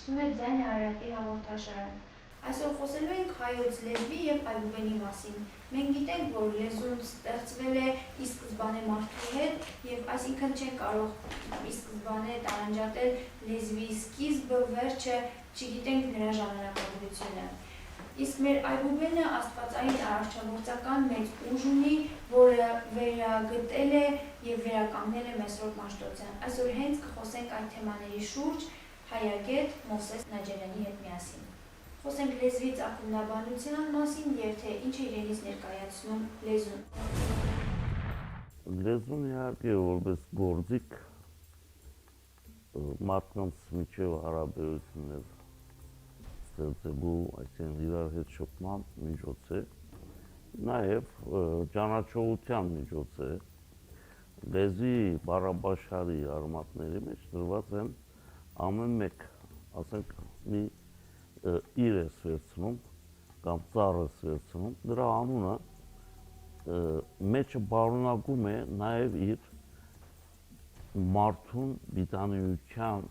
սկսում է ձայն Արարատի հաղորդաշարան։ Այսօր խոսելու ենք հայոց լեզվի և այբուբենի մասին։ Մենք գիտենք, որ լեզուն ստեղծվել է ի սկզբանե մարդու հետ, և այսինքն չենք կարող ի սկզբանե տարանջատել լեզվի սկիզբը, վերջը, չգիտենք նրա ժամանակագրությունը։ Իսկ մեր այբուբենը աստվածային արարչագործական մեծ ուժ ունի, որը վերագտել է և վերականգնել է Մեսրոպ Մաշտոցյան։ Այսօր հենց կխոսենք այդ թեմաների շուրջ հայագետ Մովսես Նաջարյանի հետ միասին։ Խոսենք լեզվի ծագումնաբանության մասին և թե ինչ է իրենից ներկայացնում լեզուն։ Լեզուն իհարկե որպես գործիք մարդկանց միջև հարաբերություններ ստեղծելու, այսինքն իրար հետ շփման միջոց է, նաև ճանաչողության միջոց է։ Լեզվի բառաբաշխարի արմատների մեջ դրված են ամեն մեկ, ասենք, մի իր է վերցնում կամ ծառ է վերցնում, դրա անունը մեջը պարունակում է նաև իր մարդուն վիտանիության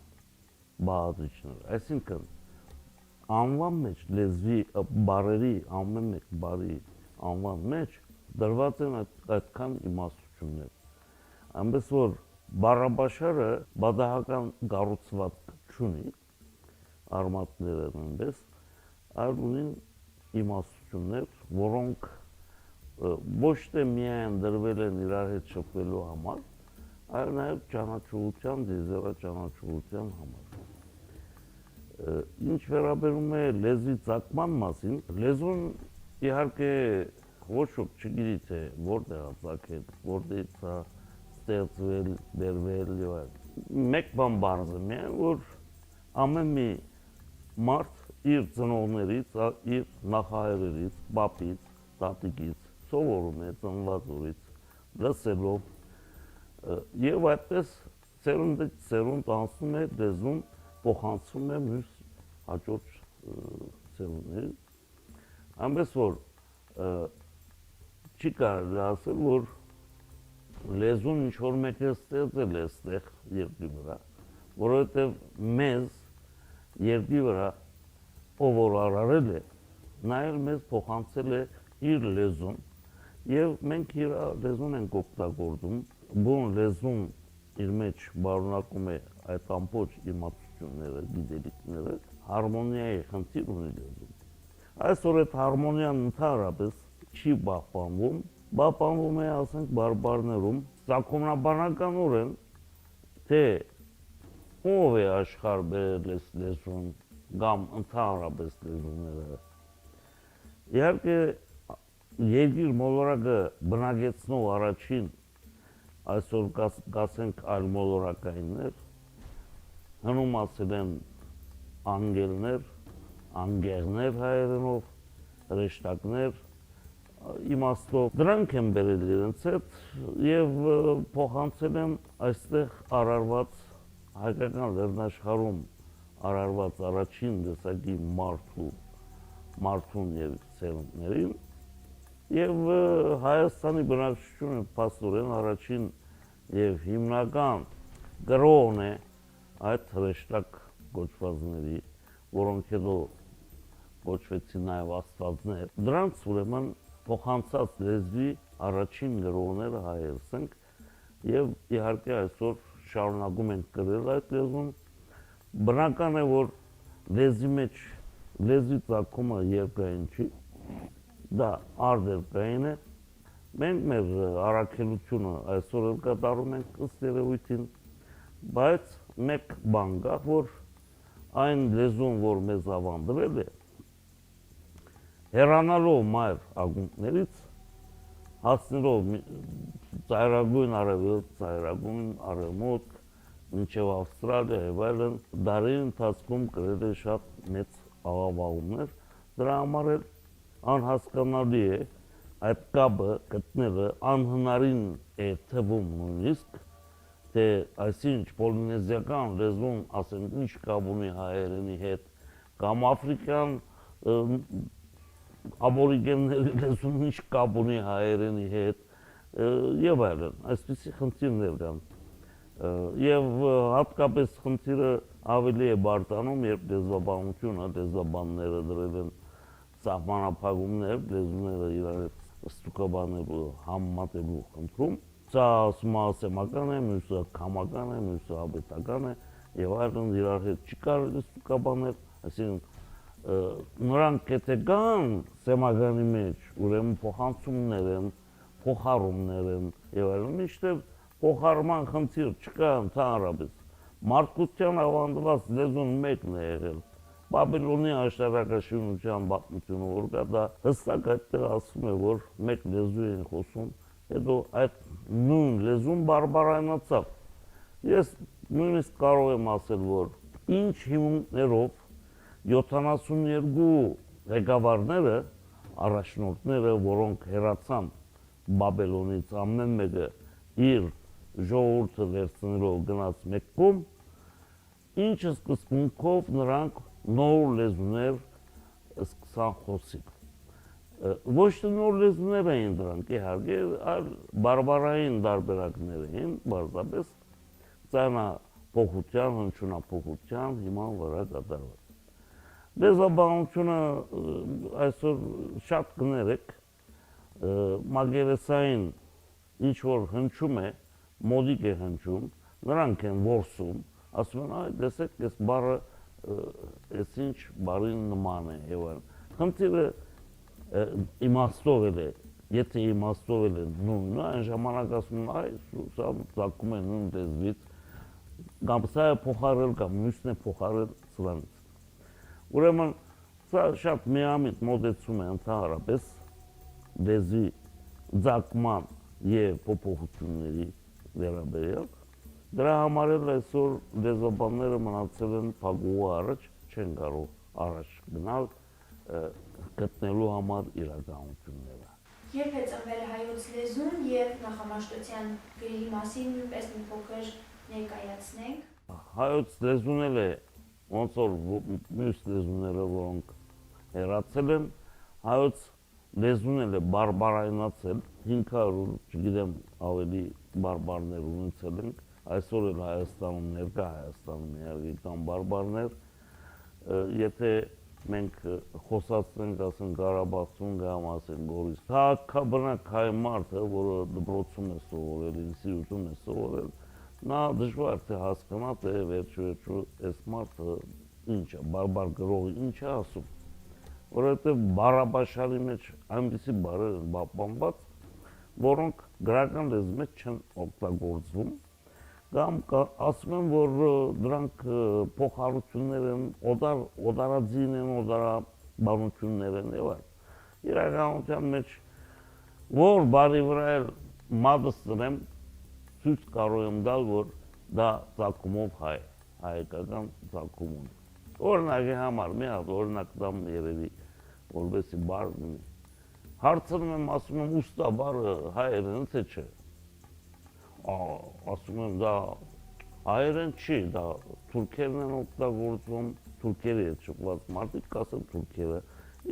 բաղադրիչներ։ Այսինքն անվան մեջ, լեզվի բառերի ամեն մեկ բառի անվան մեջ դրված են այդքան իմաստություններ։ Այնպես որ բառաբաշխարը բադահական կառուցվածք չունի, արմատները նույնպես, այլ ունին իմաստություններ, որոնք ոչ թե միայն դրվել են իրար հետ շփվելու համար, այլ նաև ճանաչողության, դիզերաճանաչողության համար։ Ինչ վերաբերում է լեզվի ծագման մասին, լեզուն իհարկե ոչ ոք չգիտի, թե որտեղ է ծագել, որտեղից է ստեղծվել, բերվել եւ այլն։ Մեկ բան պարզ է միայն, որ ամեն մի մարդ իր ծնողներից, իր նախահայրերից, պապից, տատիկից սովորում է ծնված օրից, լսելով, եւ այդպես սերունդից սերունդ անցնում է լեզուն, փոխանցվում է մյուս հաջորդ սերունդներին։ Այնպես որ չի կարելի ասել, որ լեզուն ինչ-որ մեկը ստեղծել է այստեղ երկրի վրա, որովհետև մեզ երկրի վրա ով որ արարել է, նա էլ մեզ փոխանցել է իր լեզուն, եւ մենք իր լեզուն ենք օգտագործում, բուն լեզուն իր մեջ պարունակում է այդ ամբողջ իմաստությունները, գիտելիքները, հարմոնիայի խնդիր ունի լեզուն։ Այսօր այդ հարմոնիան ընդհանրապես չի պահպանվում է, ասենք, բարբառներում, ծագումնաբանականորեն, թե ով է աշխարհ բերել լեզուն կամ ընդհանրապես լեզուները։ Իհարկե երկիր մոլորակը բնակեցնող առաջին, այսօր կասենք այլ մոլորակայիններ, հնումացել են անգելներ, անգեղներ հայերենով, հրեշտակներ, իմաստով, դրանք են բերել իրենց հետ եւ փոխանցել են այստեղ արարված հայկական լեռնաշխարհում արարված առաջին դեսակի մարդուն եւ սերունդներին եւ Հայաստանի բնակչությունը փաստորեն առաջին եւ հիմնական գրողն է այդ հրեշտակ կոչվածների, որոնք հետո կոչվեցին նաև աստվածներ, դրանց ուրեմն փոխանցած լեզվի առաջին գրողները հայերս ենք եւ իհարկե այսօր շարունակում ենք կրել այդ լեզուն։ Բնական է, որ լեզվի մեջ լեզվի ծագումը երկային չի, դա արտերկրային է։ Մենք մեր առաքելությունը այսօր էլ կատարում ենք ըստ երևույթին, բայց մեկ բան կա, որ այն լեզուն, որ մեզ ավանդվել է, հեռանալով մայր ակունքներից, հասնելով ծայրագույն արևելք, ծայրագույն արևմուտք, մինչև Ավստրալիա եւ այլն, դարերի ընթացքում կրել է շատ մեծ աղավաղումներ, դրա համար էլ անհասկանալի է այդ կապը գտնելը, անհնարին է թվում նույնիսկ, թե այսինչ պոլինեզիական լեզուն, ասենք, ինչ կապ ունի հայերենի հետ, կամ աֆրիկյան աբորիգենների լեզուն ինչ կապ ունի հայերենի հետ, եւ այլն, այսպիսի խնդիրներ կան։ Եվ հատկապես խնդիրը ավելի է բարտանում, երբ լեզվաբանությունը, լեզվաբանները դրել են սահմանափակումներ, լեզուները իրար հետ ստուգաբանելու, համեմատելու խնդրում, սա ասում ասեմական է, մյուսը քամական է, մյուսը հավետական է, եւ այլն իրար հետ չի կարելի ստուգաբանել, այսինքն նրանք եթե կան սեմականի մեջ, ուրեմն փոխանցումներ են, փոխառումներ են եւ այլն, միշտ փոխարման խնդիր չկա ընդհանրապես։ Մարդկության ավանդված լեզուն մեկն է եղել։ Բաբելոնի աշտարակաշինության պատմությունը որ կա, դա հստակ այդտեղ ասում է, որ մեկ լեզու են խոսում, հետո այդ նույն լեզուն բարբարայնացավ։ Ես նույնիսկ կարող եմ ասել, որ ինչ հիմունքներով 72 ղեկավարները, առաջնորդները, որոնք հեռացան Բաբելոնից ամեն մեկը իր ժողովուրդը վերցնելով գնաց մեկ կողմ, ինչ սկզբունքով նրանք նոր լեզուներ սկսան խոսել։ Ոչ թե նոր լեզուներ էին դրանք, իհարկե, այլ բարբարային տարբերակներ էին, բարձրապես ձայնափոխության, հնչյունափոխության հիման վրա կատարված։ Լեզվաբանությունը այսօր շատ կներեք, մակերեսային ինչ որ հնչում է, մոդիկ է հնչում, նրանք են որսում, ասում են, այ տեսեք, այս բառը այս ինչ բառին նման է եւ այլն։ Խնդիրը իմաստով է, եթե իմաստով է նույնը, այն ժամանակ ասում են, այ սա ծագում է նույն լեզվից, կամ սա է փոխարել, կամ մյուսն է փոխարել սրանից։ Ուրեմն սա շատ միամիտ մոտեցում է ընդհանրապես լեզվի ծագման եւ փոփոխությունների վերաբերյալ։ Դրա համար էլ այսօր լեզվաբանները մնացել են փակուղու առաջ, չեն կարող առաջ գնալ գտնելու համար իրականությունները։ Երբ է ծնվել հայոց լեզուն եւ նախամաշտության գրի մասին նույնպես մի փոքր ներկայացնենք։ Հայոց լեզուն էլ է ոնց որ մյուս լեզուները, որոնք հեռացել են, հայոց լեզուն էլ է բարբարայնացել, 500, չգիտեմ, ավելի բարբարներ ունեցել ենք, այսօր էլ Հայաստանում, ներկա Հայաստանում իհարկե կան բարբարներ, եթե մենք խոսացնենք, ասենք Ղարաբաղցուն կամ ասենք Գորիս, քաղաքաբնակ հայ մարդը, որը դպրոցում է սովորել, ինստիտուտում է սովորել, նա դժվար թե հասկանա, թե վերջո այս մարդը ինչ է, բարբար գրողը ինչ է ասում, որովհետև բառաբաշարի մեջ այնպիսի բառեր են պահպանված, որոնք գրական լեզվի մեջ չեն օգտագործվում, կամ ասում են, որ դրանք փոխառություններ են, օդարաձին են, օդարաբանություններ են եւ այլն։ Իրականության մեջ որ բարի վրա էլ մատս դնեմ, ցույց կարող եմ տալ, որ դա ծագումով հայ, հայկական ծագում ունի։ Օրինակի համար մի հատ օրինակ տամ երևի, որովհետեւ բառ ունի։ Հարցնում եմ, ասում եմ, ուստա բառը հայերեն թե չէ։ Ասում եմ, դա հայերեն չի, դա թուրքերն են օգտագործում, թուրքերի հետ շփված մարդիկ, կասեմ թուրքերը։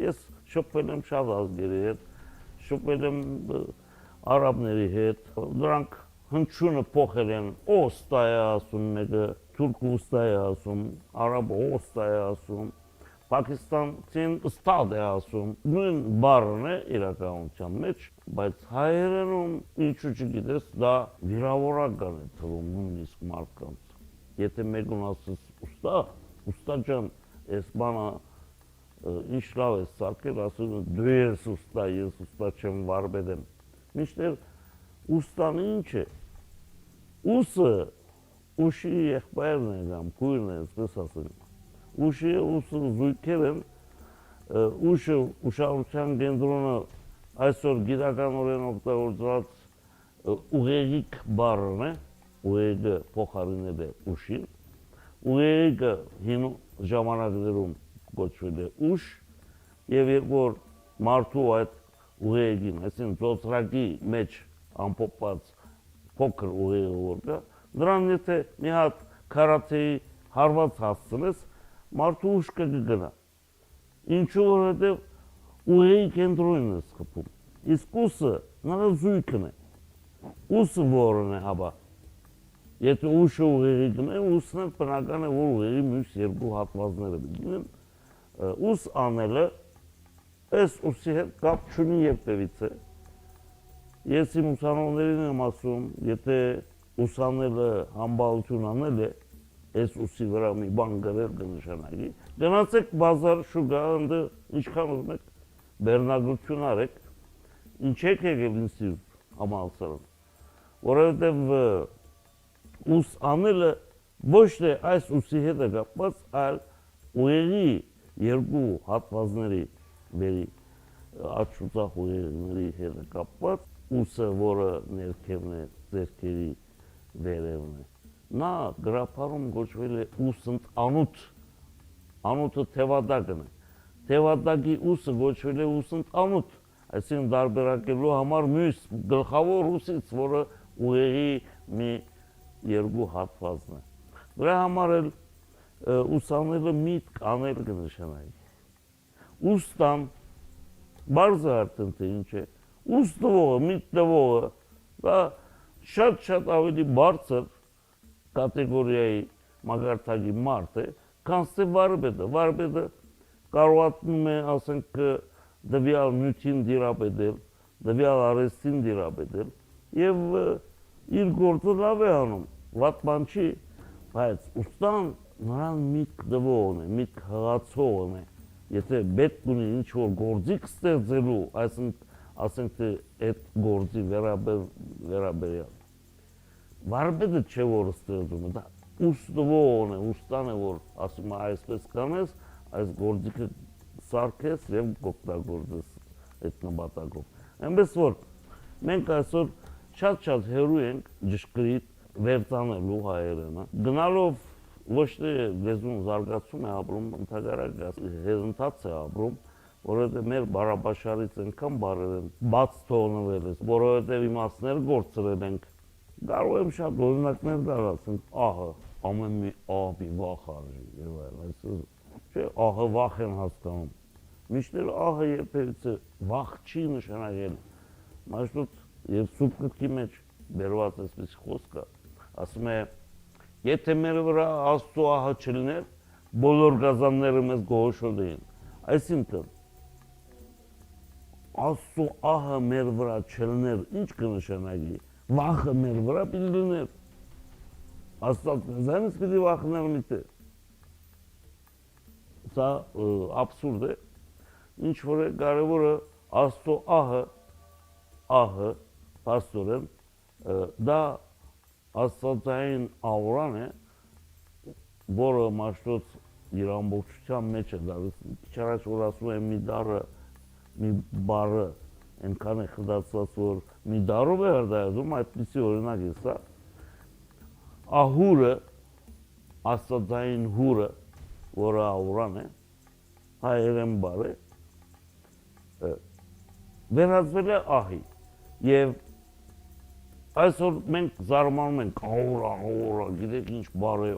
Ես շփվել եմ շատ ազգերի հետ, շփվել եմ արաբների հետ, դրանք հնչյունը փոխել են, օստա է ասում մեկը, թուրքը ուստա է ասում, արաբը օստա է ասում, պակիստանցին ստադ է ասում, նույն բառն է իրականության մեջ, բայց հայերենում ինչու չգիտես, դա վիրավորական է թվում նույնիսկ մարդկանց։ Եթե մեկուն ասես ուստա ջան, այս բանը ինչ լավ է սարքել, ասում են դու ես ուստա, ես ուստա չեմ վարպետ եմ։ Մինչդեռ ուստան ինչ է։ Ուսը ուշի եղբայրն է կամ քույրն է, այսպես ասենք։ Ուշը զույգեր են, ուշը ուշադրության կենտրոնը այսօր գիտականորեն օգտագործված ուղեղիկ բառն է, ուղեղը փոխարինել է ուշին, ուղեղիկը հին ժամանակներում կոչվել է ուշ, եւ երբ որ մարդու այդ ուղեղին, այսինքն ծոծրակի մեջ ամփոփված փոքր ուղեղը որ կա, դրան եթե մի հատ քարաթեի հարված հասցնես, մարդու ուշ կգնա։ Ինչու որովհետև ուղեղի կենտրոնն է սխփում։ Իսկ ուսը նրա զույգն է։ Ուսը որն է հաբա։ Եթե ուշը ուղեղի գնեն, ուսն էլ բնական է, որ ուղեղի մյուս երկու հատվածները գնեն, ուս անելը այս ուսի հետ կապ չունի երբևիցե։ Ես իմ ուսանողներին եմ ասում, եթե ուսանելը համբալություն անել է, այս ուսի վրա մի բան գրել կնշանակի, գնացեք բազար շուգա, ընդ ինչքան ուզում եք բեռնագրություն արեք, ինչ եք եկել ինստիտուտ համալսարան, որովհետև ուս անելը ոչ թե այս ուսի հետ է կապված, այլ ուղեղի երկու հատվածների բերի աչուծախ ուղեղների հետ է կապված, ուսը, որը ներքևն է, ձեռքերի վերևն է, նա գրապարում գոչվել է ուսընտանութ, անութը թևադակն է, թևադակի ուսը գոչվել է ուսընտանութ, այսինքն դարբերակելու համար մյուս գլխավոր ուսից, որը ուղեղի մի երկու հատվածն է, դրա համար էլ ուսանելը միտք անել կնշանակի, ուստան, բարձր արդեն թե ինչ է, ուստ տվողը, միտք տվողը, դա շատ ավելի բարձր կատեգորիայի մագարտակի մարդ է, քան թե վարպետը, վարպետը կարողանում է, ասենք, դվյալ նյութին դիրապետել, դվյալ արհեստին դիրապետել եւ իր գործը լավ է անում, վատ բան չի, բայց ուստան նրան միտք տվողն է, միտք հղացողն է, եթե պետք ունի ինչ-որ գործիք ստեղծելու, ասենք թե այդ գործի վերաբերյալ, վարպետը չէ որ ստեղծում է, դա ուստվողն է, ուստան է, որ ասում է այսպես կանես, այս գործիքը սարքես և կօգտագործես այդ նպատակով։ Այնպես որ մենք այսօր շատ հեռու ենք ճշգրիտ վերծանելու հայերենը, գնալով ոչ թե լեզուն զարգացում է ապրում, ընդհակառակը հեզընթաց է ապրում, որովհետև մեր բարաբաշարից այնքան բարեր են բաց թողնվել է, որովհետև իմաստներ գործրել ենք, կարող եմ շատ օրինակներ տալ, ասենք ահը, ամեն մի ահի վախ արժի եւ այլն, չէ, ահը վախ են հասկանում, միշտ ահը երբևիցե վախ չի նշանակել, մաշտոց եւ սուրբ գրքի մեջ բերված այսպես խոսք կա, ասում է եթե մեր վրա Աստծո ահը չլիներ, բոլոր գազանները մեզ գոհուշոտ էին, այսինքն Աստծո ահը մեր վրա չլիներ, ինչ կնշանակի, վախը մեր վրա պիտի լիներ, Աստված մեզանից պիտի վախներ միտե, սա աբսուրդ է, ինչ որ է կարևորը Աստծո ահը, պաստորեն, դա աստվածային աուրան է, որը մաշտոց իր ամբողջության մեջ է դարս, քիչ առաջ որ ասում եմ մի բառը այնքան է խդացված, որ մի դարով է արտահայտում, այդպիսի օրինակ է սա, ահուրը, աստվածային հուրը, որը աուրան է, հայերեն բառ է, վերածվել է ահի, եւ այսօր մենք զարմանում ենք, աուրա, գիտեք ինչ բառ է,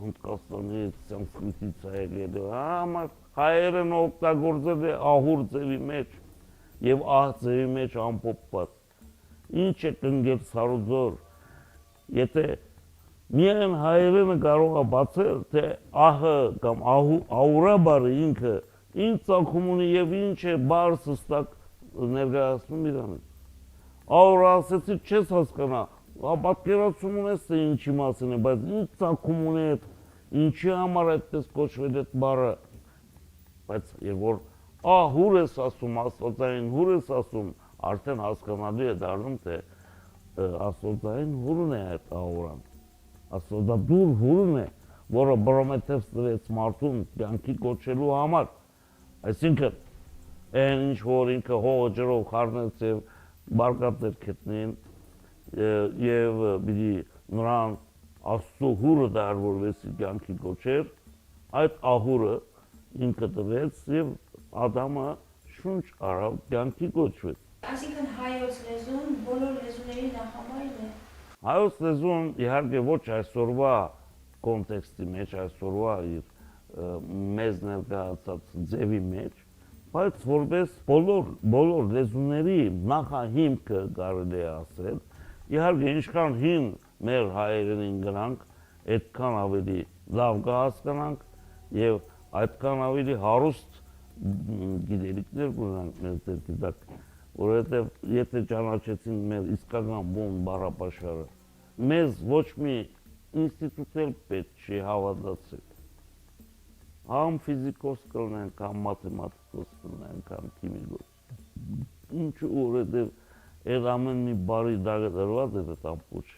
Հնդկաստանից, սանսկրիտից է եկել, հայերեն օգտագործել է ահուր ձևի մեջ եւ ահ ձևի մեջ ամփոփված, ինչ է կնգել սարուձոր, եթե միայն հայերենը կարող է բացել, թե ահը կամ աուրա բառը ինքը ինչ ծագում ունի եւ ինչ է բառ հստակ ներկայացնում իրանից։ Աուրա ասեցի չես հասկանա, պատկերացում ունես թե ինչի մասին է, բայց ինչ ծագում ունի այդ, ինչի համար այդպես կոչվել այդ բառը, բայց երբ որ հուր ես ասում, աստվածային հուր ես ասում, արդեն հասկանալի է դառնում, թե աստվածային հուրն է այդ աուրան, աստվածադուր հուրն է, որը Պրոմեթեյս տվեց մարդուն կյանքի կոչելու համար, այսինքն այն ինչ որ ինքը հողը ջրով խառնեց եւ բարգատներ գտնին եւ պիտի նրան Աստծո հուրը դարվորվեցի կյանքի կոչեր, այդ ահուրը ինքը տվեց եւ Ադամը շունչ արավ կյանքի կոչվեց։ Այսինքն հայոց լեզուն բոլոր լեզուների նախամայրն է։ Հայոց լեզուն իհարկե ոչ այսօրվա կոնտեքստի մեջ, այսօրվա մեզ ներկայացած ձևի մեջ, բայց որպես բոլոր լեզուների նախահիմքը կարելի է ասել, իհարկե ինչքան հին մեր հայերենին գրանք, այդքան ավելի լավ կհասկանանք եւ այդքան ավելի հարուստ գիտելիքներ կունենանք մեր ձեռքի տակ, որովհետեւ եթե ճանաչեցին մեր իսկական բուն բառապաշարը, մեզ ոչ մի ինստիտուտ էլ պետք չի հավատացել։ Համ ֆիզիկոս կլինենք, համ մաթեմատիկոս կլինենք, համ քիմիկոս։ Ինչու որովհետև այդ ամեն մի բարի դրված է այդ ամբողջ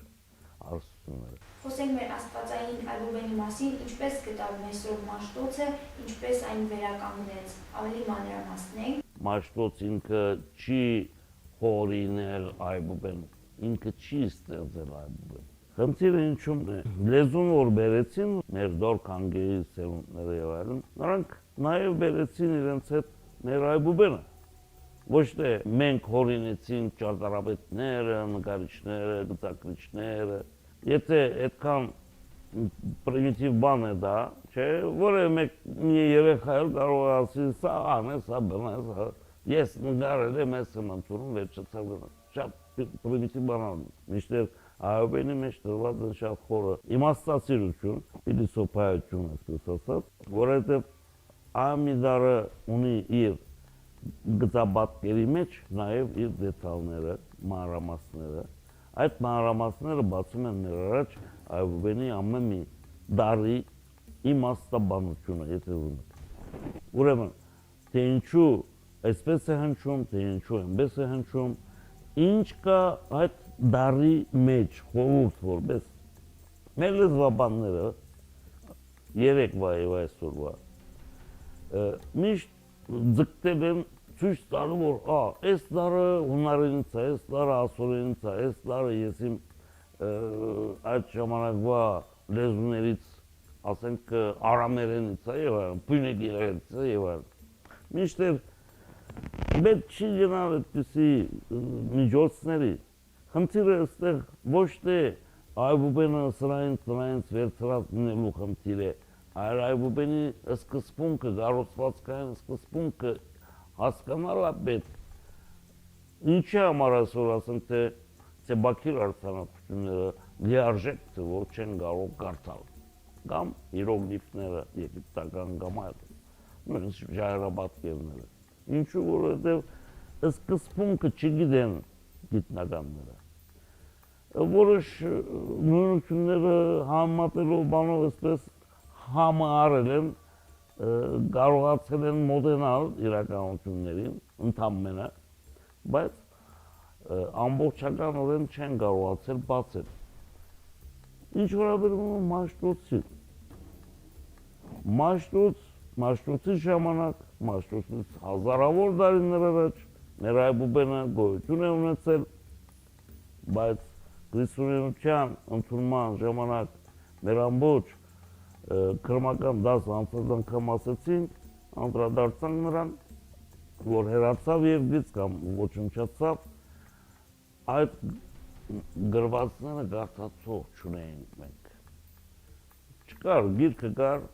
հարստությունները։ Խոսենք մեր աստվածային այբուբենի մասին, ինչպես գտավ Մեսրոպ Մաշտոցը, ինչպես այն վերականգնեց, ավելի մանրամասնենք։ Մաշտոց ինքը չի հորինել այբուբեն, ինքը չի ստեղծել այբուբեն։ Խնդիրը ինչու՞մն է։ Լեզուն որ բերեցին մեր դոր քանգերի սերունդները եւ այլն, նրանք նաեւ բերեցին իրենց հետ մեր այբուբենը։ Ոչ թե մենք հորինեցինք ճարտարապետները, նկարիչները, գծագրիչները։ Եթե այդքան պրիմիտիվ բան է դա, չէ, որևէ մեկ մի երեխայ կարող է ասի, սա անես, սա բնես, ես նկարել եմ, ես եմ ընդունում, վերջացավ գնա։ Շատ պրիմիտիվ բան է։ Միշտեր այբուբենի մեջ դրված է շատ խորը իմաստացիություն, փիլիսոփայություն, այսպես ասած, որովհետև ամիդարը ունի իր գծաբատկերի մեջ նաև իր դետալները, մանրամասները։ Այդ մանրամասները բացում են մեր առաջ այբուբենի ամեն մի դարի իմաստաբանությունը, եթե ուզում։ Ուրեմն, թե ինչու այսպես է հնչում, թե ինչու այնպես է հնչում, ինչ կա այդ դարի մեջ խորհուրդ որպես մեր լեզվաբանները երեկվա եւ այսօրվա միշտ ձգտել են ցույց տալու որ այս դարը հունարենից է, այս դարը ասորենից է, այս դարը ես իմ այդ ժամանակվա լեզուներից ասենք արամերենից է եւ այլն, պյունեգերենից է եւ այլն։ Միշտ պետք չի գնալ այդպիսի միջոցների։ Խնդիրը այստեղ ոչ թե այբուբենը սրանից վերցրած լինելու խնդիր է, այլ այբուբենի սկզբունքը, կառուցվածքային սկզբունքը հասկանալը պետք։ Ինչի համար այսօր ասենք թե Բաքիր արձանագրությունները լիարժեք թե որ չեն կարող կարդալ, կամ հիրոգլիֆները եգիպտական կամ այլ, նույնիսկ ժայռապատկերները։ Ինչու որովհետև սկզբունքը չգիտեն գիտնականները։ Որոշ նույնությունները համատելով բանով այսպես համարել են, կարողացել են մոտենալ իրականություններին ընդամենը, բայց ամբողջականորեն չեն կարողացել բացել։ Ինչ վերաբերում է Մաշտոցին։ Մաշտոցի ժամանակ, Մաշտոցից հազարավոր տարիներ առաջ մեր այբուբենը գոյություն է ունեցել, բայց քրիստոնեության ընդունման ժամանակ մեր ամբողջ քրմական դասը անցած անգամ ասեցինք, անդրադարձանք նրան, որ հեռացավ երկրից կամ ոչնչացավ, այդ գրվածները կարդացող չունեինք մենք։ Չկար, գիրքը կար,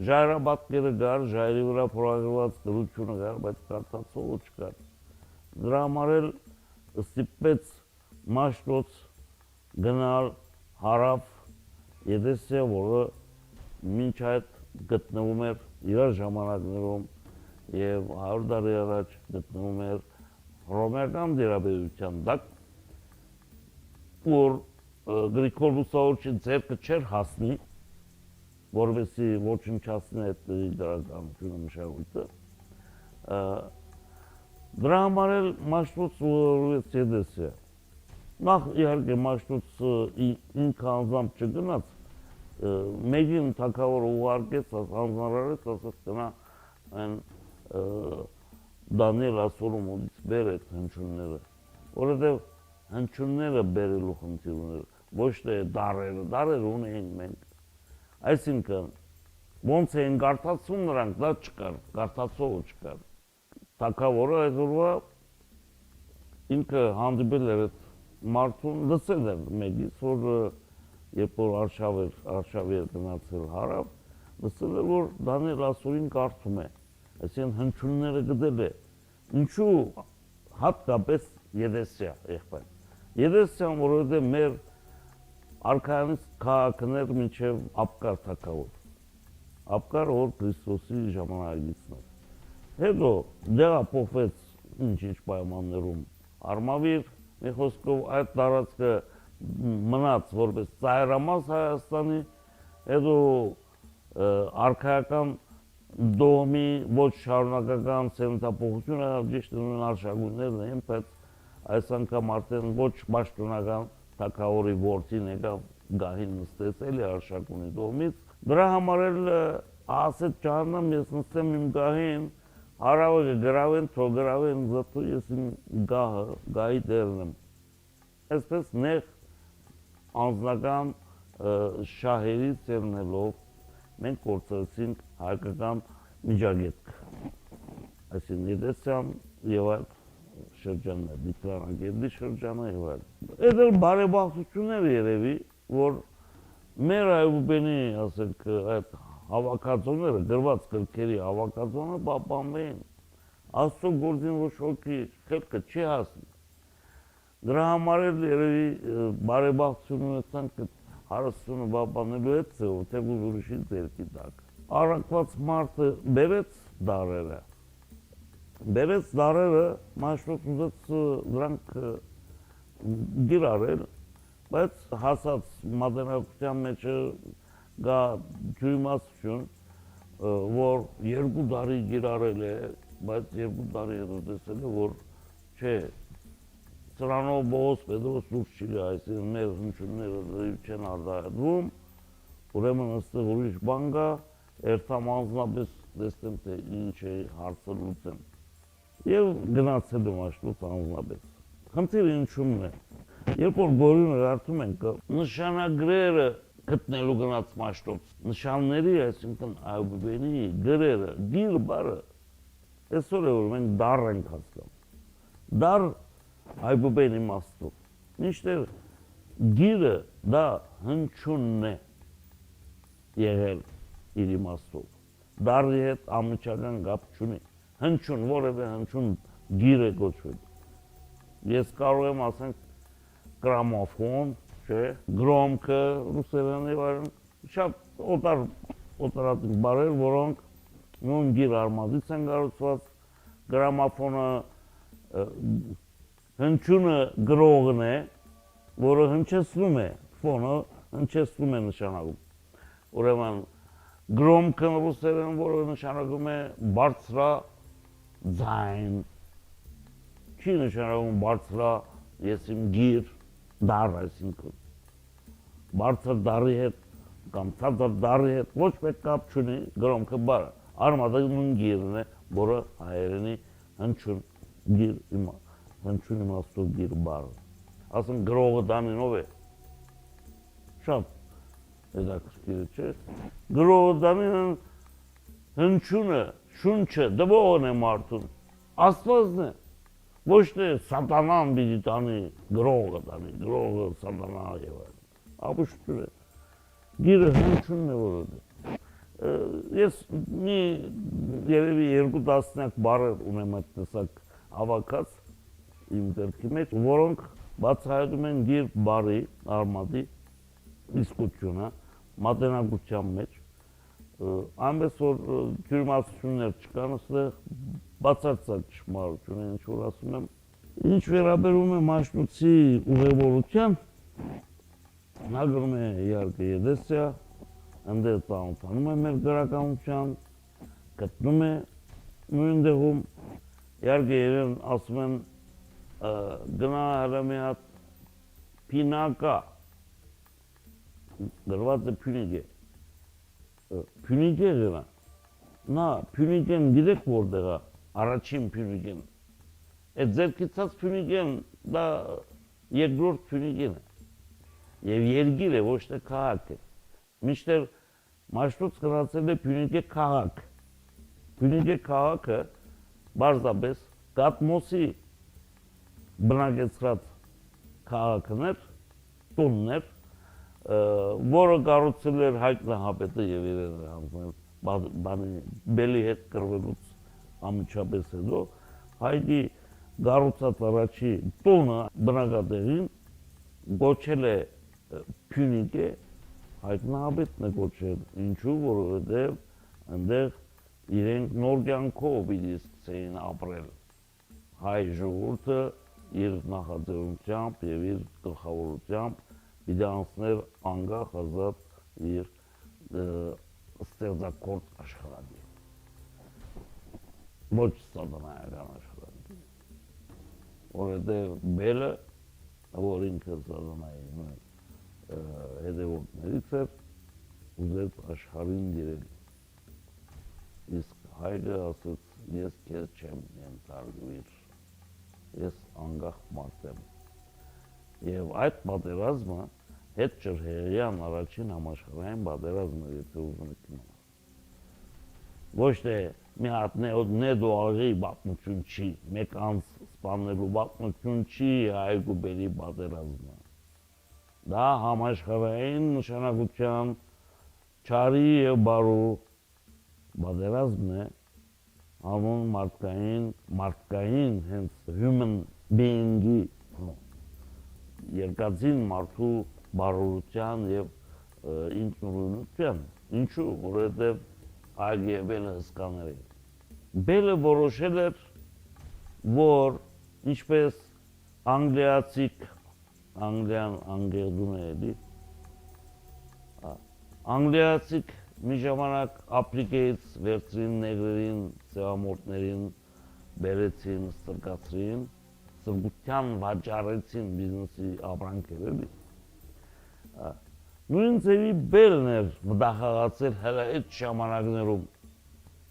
ժայռապատկերը կար, ժայռի վրա փորագրված գրությունը կար, բայց կարդացողը չկար։ Դրա համար էլ ստիպեց Մաշտոց գնալ հարավ Եդեսիա, որը մինչ այդ գտնվում էր իր ժամանակներում եւ 100 տարի առաջ գտնվում էր հռոմեական դերաբերության տակ, որ Գրիգոր Լուսավորչի ձեռքը չէր հասնի, որովհետեւ ոչնչացնի այդ դրականությունը մշակույթը։ Դրա համար էլ Մաշտոց ուղղվեց Եդեսիա։ Նախ իհարկե Մաշտոցը ինքը անձամբ չգնաց, մեկին թագավորը ուղարկեց, հանձնարարեց, ասաց գնա այն Դանիել ասորումից բեր այդ հնչյունները, որովհետև հնչյունները բերելու խնդիր ուներ, ոչ թե դարերը ունեին մենք։ Այսինքն ոնց էին կարդացում նրանք, դա չկար, կարդացողը չկար։ Թագավորը այսօրվա ինքը հանդիպել էր այդ մարդուն, լսել էր մեկից, որ երբ որ արշավի էր գնացել հարավ, լսել էր, որ Դանիել ասորին կարդում է, այսինքն հնչյունները գտել է։ Ինչու հատկապես Եդեսիա եղբայր։ Եդեսիան, որովհետև մեր արքայանից քաղաքներ մինչև Ապկար թագավոր։ Ապկար որ Քրիստոսի ժամանակից էր։ Հետո դեղափոխվեց ինչ-ինչ պայմաններում Արմավիր, մի խոսքով այդ տարածքը մնաց որպես ծայրամաս Հայաստանի, հետո արքայական դողմի ոչ շարունակական սենյակափոխություն եղավ, ճիշտ նույն արշակունքներն էին, բայց այս անգամ արդեն ոչ պաշտոնական թագավորի որդին եկավ գահին նստեց էլի արշակունի դողմից։ Դրա համար էլ ասեց ճանամ ես նստեմ իմ գահին, հարավը գրավեն, թող գրավեն, զատու ես իմ գահի դերն եմ։ Այսպես նեղ անձնական շահերից ելնելով մենք կործացինք հայկական միջագետք, այսինքն Եդեսյան եւ այլ շրջաններ, Դիտրանագետի շրջանը եւ այլ։ Այդ էլ բարեբախտություններ երևի, որ մեր այբուբենի, ասենք, այդ հավաքածոները, գրված գրքերի հավաքածոները պահպանվեն։ Աստծո գործին ոչ ոքի խելքը չի հասնի։ Դրա համար էլ երևի բարեբախտություն ունեցանք հարստությունը պահպանելու հետ ծեով, թեկուզ ուրիշի ձեռքի տակ։ Առաքված մարդը բերեց դարերը, մաշտոց ուզեց դրանք գիրարել, բայց հասած մատենագրության մեջ գա ջույմասություն, որ 2 տարի գիրարել է, բայց 2 տարի հետո տեսել է, որ չէ, սրանով Պողոս Պետրոս դուրս չի գա, այսինքն մեր հնչյունները չեն արտահայտվում, ուրեմն այստեղ ուրիշ բան կա, երթամ անձնապես տեսնեմ, թե ինչ է հարցը լուծեմ։ Եվ գնացել եմ Մաշտոց անձնապես։ Խնդիրը ինչումն է։ Երբ որ Գորյունը հարցում ենք նշանագրերը գտնելու գնաց Մաշտոց, նշանների, այսինքն այբուբենի գրերը, գիր բառը, այսօր է որ մենք դառ ենք հասկանում։ Դառ այբուբեն իմաստով։ Մինչդեռ գիրը դա հնչյունն է եղել իր իմաստով։ Դառի հետ ամիջական կապ չունի։ Հնչյուն, որևէ հնչյուն գիր է կոչվել։ Ես կարող եմ ասենք գրամոֆոն, չէ, գրոմքը, ռուսերեն եւ այլն, շատ օտարատիպ բառեր, որոնք նույն գիր արմատից են կառուցված, գրամոֆոնը հնչյունը գրողն է, որը հնչեցնում է, ֆոնը հնչեցնում է նշանակում։ Ուրեմն գրոմքը ռուսերեն, որը նշանակում է բարձրա ձայն, չի նշանակում բարձրա ես իմ գիր դառ, այսինքն բարձր դառի հետ կամ ցածր դառի հետ ոչ մեկ կապ չունի գրոմքը բառը, արմատը նույն գիրն է, որը հայերենի հնչյուն գիր հնչյուն իմաստով գիր բառը։ Ասենք գրողը դանին ով է, շատ հետաքրքիր չէ, գրողը դանին հնչյունը, շունչը, դվողն է մարդուն, Աստվածն է, ոչ թե սատանան պիտի տանի, գրողը տանի, գրողը սատանա եւ այլն, ապուշտուր է, գիրը հնչյունն է որը։ Ես մի երևի 2 տասնյակ բառեր ունեմ այդ տեսակ հավաքած իմ ձեռքի մեջ, որոնք բացահայտում են գիր բառի, արմատի իսկությունը մատենագրության մեջ, այնպես որ ջերմացություններ չկան, այստեղ բացարձակ ճշմարություն է, ինչ որ ասում եմ։ Ինչ վերաբերում է Մաշտոցի ուղևորության, նա գրում է իհարկե Եդեսիա, այնտեղ ծանոթանում է մեր գրականության, գտնում է նույն տեղում, իհարկե իրեն ասում են գնա հələ մի հատ Փինակա, գրված է Փյունիկե, Փյունիկե գնա, նա Փյունիկեն գիտեք որտեղ է, առաջին Փյունիկեն, այդ ձեռքիցած Փյունիկեն դա երկրորդ Փյունիկեն է, եւ երկիր է, ոչ թե քաղաք է, մինչդեռ Մաշտոց գնացել է Փյունիկե քաղաք, Փյունիկե քաղաքը բարձրապես Կատմոսի բնակեցրած քաղաքն էր, տունն էր, որը կառուցել էր Հայկ Նահապետը եւ իրեն հանձնել բանի բելի հետ կռվելուց ամիջապես հետո Հայկի կառուցած առաջի տունը բնակատեղին գոչել է Փյունիկ է հայտնաբետն է կոչել, ինչու, որովհետև այնտեղ իրենք նոր կյանքով պիտի սկսեին ապրել։ Հայ ժողովուրդը իր նախաձեռնությամբ եւ իր գլխավորությամբ պիտի անցներ անկախ ազատ իր ստեղծագործ աշխարհի։ Ոչ սատանայական աշխարհի։ Որովհետև բելը, որ ինքը սատանայի հետևորդներից էր, ուզեց աշխարհին դիրել։ Իսկ հայրը ասաց, ես քեզ չեմ ենթարկվիր, ես անկախ մարդ եմ։ Եվ այդ պատերազմը հետ ջրհեղյան առաջին համաշխարհային պատերազմը, եթե ուզում եք իմանալ։ Ոչ թե մի հատ նեդուաղի պատմություն չի, մեկ անց սպանելու պատմություն չի այգու բերի պատերազմը։ Դա համաշխարհային նշանակության չարի եւ բարու պատերազմն է, անուն մարդկային հենց human being-ի երկածին մարդու բարօրության եւ ինքնուրույնության։ Ինչու, որովհետեւ այգ եւ բելը հսկաներ էին։ Բելը որոշել էր, որ ինչպես Անգլիան անգերդուն է էլի, անգլիացիք մի ժամանակ Աֆրիկայից վերցրին նեգրերին, սևամորտներին, բերեցին, ստրկացրին, սրբության վաճառեցին բիզնեսի ապրանքեր էլի։ Նույն ձևի բելն էր մտախաղացել հələ այդ ժամանակներում։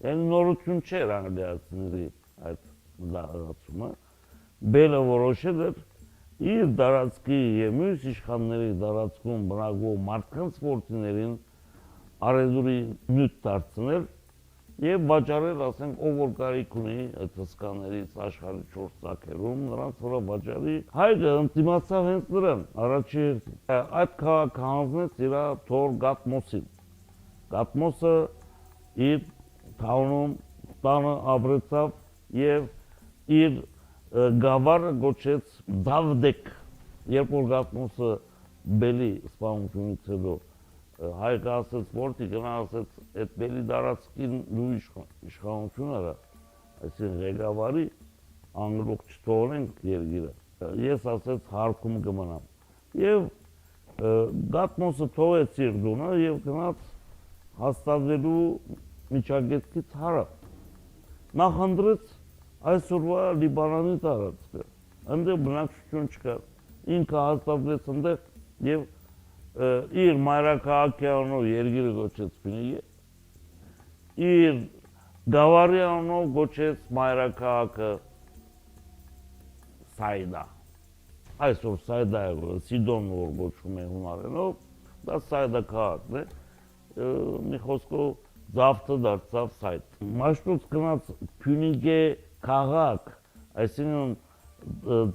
Yəni նորություն չէր անգլիացիների այդ մտախաղացումը։ Բելը որոշել էր իր դարածքի եւ մյուս իշխանների դարածքում բնակվող մարդկանց որդիներին արեզուրի նյութ դարձնել եւ վաճառել, ասենք, ով որ կարիք ունի այդ հսկաներից աշխարհի 4 ցակերում, նրանց վրա վաճառի։ Հայրը ընդդիմացավ հենց նրան, առաջի այդ քաղաքը հանձնեց իր թոր Գատմոսին։ Գատմոսը իր թավնում տանը ապրեցավ եւ իր գավառը գոչեց Դավդեկ։ Երբ որ Գատմոսը բելի սպանությունից հետո հայկը ասեց, որտի գնա ասեց, այդ բելի դարածքին դու իշխանություն արա, այսին ղեկավարի, անգլուխ չթողնենք երգիրը։ Ես ասեց հարկում կմնամ։ Եվ Գատմոսը թողեց իր դունը եւ գնաց հաստատվելու միջագետքից հարավ։ Նախընտրեց այսօրվա Լիբանանի տարածքը։ Այնտեղ բնակչություն չկար։ Ինքը հաստատվեց այնտեղ եւ իր մայրաքաղաքի անունով երգիրը գոչեց Փյունիկը, իր գավառի անունով գոչեց մայրաքաղաքը Սայդա։ Այսօր Սայդա է, Սիդոն որ գոչվում է հունարենով, դա Սայդա քաղաքն է, մի խոսքով Զավթը դարձավ Սայդ։ Մաշտոց գնաց Փյունիկե քաղաք, այսինքն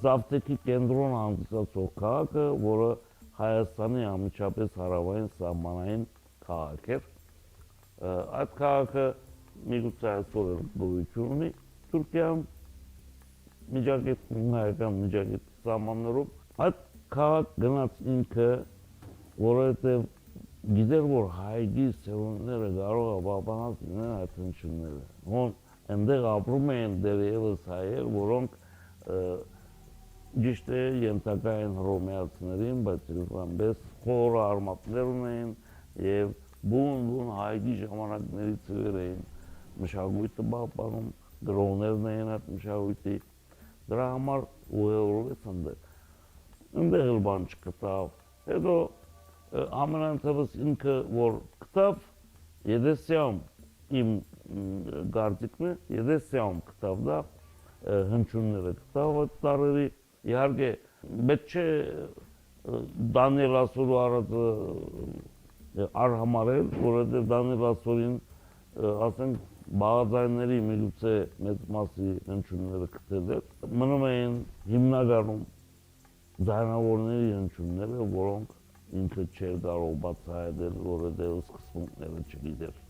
Զավթեքի կենտրոն հանդիսացող քաղաքը, որը Հայաստանի ամիջապես հարավային սահմանային քաղաք էր։ Այդ քաղաքը միգուցե այսօր գոյություն ունի Թուրքիայում, հայկական միջագետքի սահմաններում։ Այդ քաղաք գնաց ինքը, որովհետև գիտեր, որ հայգի սերունդները կարող է պահպանած լինեն այդ հնչյունները։ Ոնց այնտեղ ապրում էին դեռևս հայեր, որոնք ճիշտ է ենթակա են հռոմեացիներին, բայց այնպես խորը արմատներ ունեին եւ բուն հայգի ժամանակներից վեր էին մշակույթը պահպանում, գրողներն էին այդ մշակույթի, դրա համար ուղևորվեց այնտեղ։ Այնտեղ էլ բան չգտավ։ Հետո ամենատեղս ինքը որ գտավ Եդեսիայում իմ գարձիկն է, Եդեսիայում գտավ դա հնչյունները գտավ այդ տարերի։ Իհարկե պետք չէ Դանիել Ասորու արածը արհամարել, որովհետև Դանիել Ասորին ասենք բաղաձայնների միգուցե մեծ մասի հնչյունները գտել էր։ Մնում էին հիմնականում ձայնավորների հնչյունները, որոնք ինքը չէր կարող բացահայտել, որովհետև սկզբունքները չգիտեր։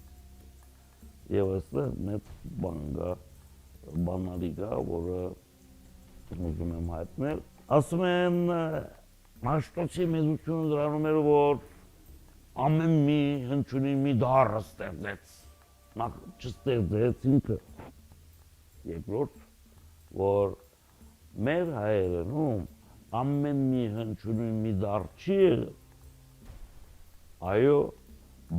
Եվ այստեղ մեծ բան կա, բանալի կա, որը ուզում եմ հայտնել։ Ասում են Մաշտոցի մեծությունը դրանում էր, որ ամեն մի հնչյունի մի դառը ստեղծեց, նախ չստեղծեց ինքը, երկրորդ, որ մեր հայերենում ամեն մի հնչյունի մի դառ չի եղել, այո,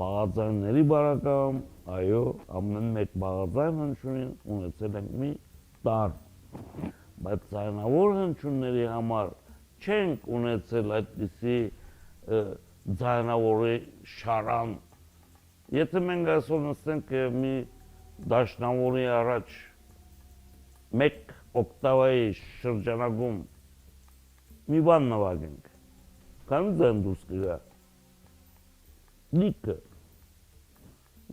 բաղաձայնների բարակամ, այո, ամեն մեկ բաղաձայն հնչյունին ունեցել ենք մի դառ, բայց ձայնավոր հնչյունների համար չենք ունեցել այդպիսի ձայնավորի շարան, եթե մենք այսօր նստենք մի դաշնավորի առաջ մեկ օկտավայի շրջանակում մի բան նվագենք, քանի ձայն դուրս կգա, լիքը,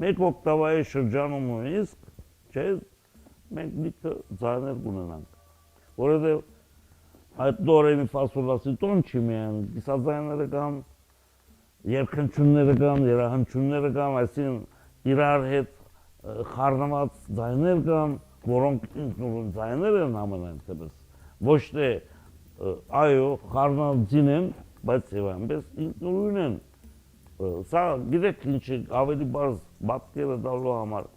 մեկ օկտավայի շրջանում նույնիսկ, չէ, մենք լիքը ձայներ կունենանք, որովհետև այդ դորեմի ֆասոլասի տոն չի միայն, կիսաձայները կան, երկհնչյունները կան, երահնչյունները կան, այսին իրար հետ խառնված ձայներ կան, որոնք ինքնուրույն ձայներ են ամենայնպես, ոչ թե այո, խառնածին են, բայց եւ այնպես ինքնուրույն են, սա գիտեք ինչի ավելի բարձ պատկերը տալու համար,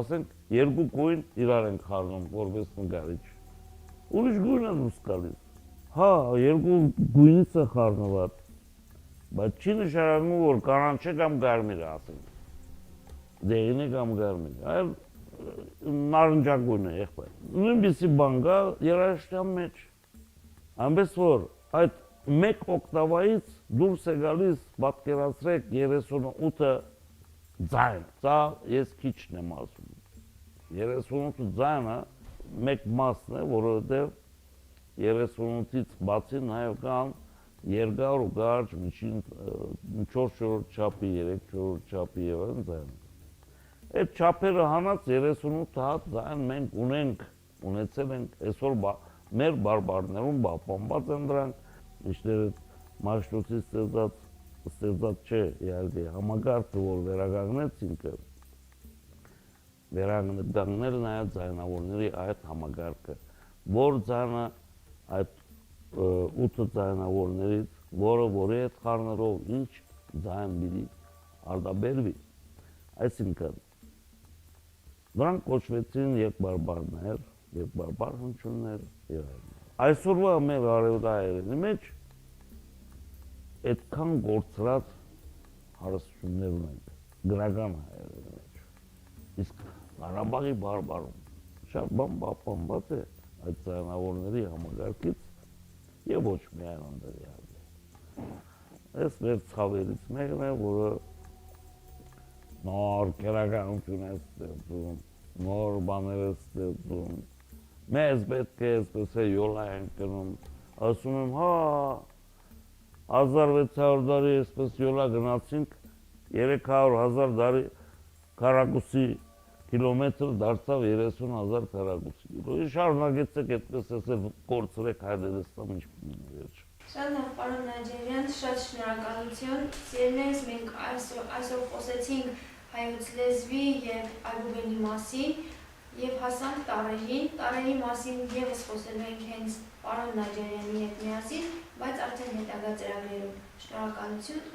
ասենք երկու գույն իրար են խառնում որպես նկարիչ, ուրիշ գույն է դուրս գալիս, հա, երկու գույնից է խառնված, բայց չի նշանակում, որ կանաչե կամ կարմիր է, ասենք, դեղին է կամ կարմիր, այլ նարնջագույն է եղբայր, նույնպիսի բան կա երաժշտության մեջ, այնպես որ այդ մեկ օկտավայից դուրս է գալիս, պատկերացրեք 38 ձայն, սա ես քիչն եմ ասում, 38 ձայնը մեկ մասն է, որովհետև 38-ից բացի նաև կան երկար ու կարճ, միջին 4-րդ չափի, 3-րդ չափի եւ այլն ձայներ։ Այդ չափերը հանած 38 հատ ձայն մենք ունեցել ենք այսօր մեր բարբառներում պահպանված են դրանք, միշտեր Մաշտոցի ստեղծած չէ, իհարկե, համակարգը, որ վերականգնեց ինքը, վերականգնել նաև ձայնավորների այդ համակարգը, որ ձայնը այդ 8 ձայնավորներից, որը որի հետ խառներով ինչ ձայն բիդի արտաբերվի, այսինքն, դրանք կոչվեցին երկբարբարներ, երկբարբար հնչյուններ եւ այլն։ Այսօրվա մեր արևելահայերենի մեջ այդքան գործրած հարստություններ ունենք, գրական հայերենի մեջ։ Իսկ Ղարաբաղի բարբարում շատ բան պահպանված է այդ ձայնավորների համակարգից եւ ոչ միայն անդր իհարկե։ Այս մեր ցավերից մեկն է, որը նոր քերականություն է ստեղծում, նոր բաներ է ստեղծում, մեզ պետք է այսպես է յոլա ենք գնում, ասում եմ, հա, 1600 դարի այսպես յոլա գնացինք, 300,000 դարի քառակուսի կիլոմետր դարձավ 30,000 քառակուսի կիլոմետր, շարունակեցեք այդպես ասել կորցրեք Հայաստան ինչ վերջ։ Շատ լավ, պարոն Նաջարյան, շատ շնորհակալություն, սիրելիներս, մենք այսօր խոսեցինք հայոց լեզվի եւ այբուբենի մասին եւ հասանք տարերի մասին եւս խոսելու ենք հենց պարոն Նաջարյանի հետ միասին, բայց արդեն հետագա ծրագրերում։ Շնորհակալություն,